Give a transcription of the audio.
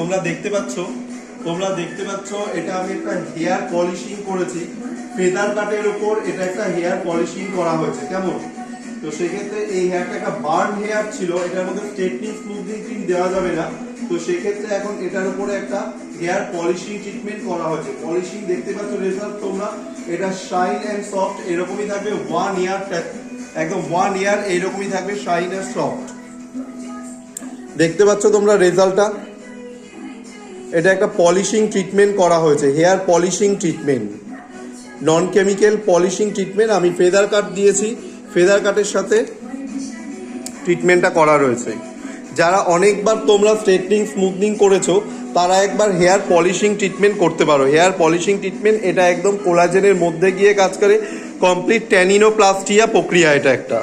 তোমরা দেখতে পাচ্ছ এটা আমি একটা হেয়ার পলিশিং করেছি ফেদার কাটের উপর। এটা একটা হেয়ার পলিশিং করা হয়েছে, কেমন? তো সেক্ষেত্রে এই হেয়ারটা একটা বার্ন হেয়ার ছিল, এটার মধ্যে স্ট্রেটনিং স্মুথনিং ক্রিম দেওয়া যাবে না। তো সেক্ষেত্রে এখন এটার উপরে একটা হেয়ার পলিশিং ট্রিটমেন্ট করা হয়েছে। পলিশিং দেখতে পাচ্ছ রেজাল্ট তোমরা, এটা শাইন এন্ড সফট এরকমই থাকবে 1 ইয়ার, একদম 1 ইয়ার এইরকমই থাকবে শাইন এন্ড সফট। দেখতে পাচ্ছ তোমরা রেজাল্টটা, এটা একটা পলিশিং ট্রিটমেন্ট করা হয়েছে, হেয়ার পলিশিং ট্রিটমেন্ট, নন কেমিক্যাল পলিশিং ট্রিটমেন্ট। আমি ফেদার কাট দিয়েছি, ফেদার কাটের সাথে ট্রিটমেন্টটা করা রয়েছে। যারা অনেকবার তোমরা স্ট্রেটনিং স্মুথনিং করেছো তারা একবার হেয়ার পলিশিং ট্রিটমেন্ট করতে পারো। হেয়ার পলিশিং ট্রিটমেন্ট এটা একদম কোলাজেনের মধ্যে গিয়ে কাজ করে, কমপ্লিট ট্যানিনোপ্লাস্টিয়া প্রক্রিয়া এটা একটা।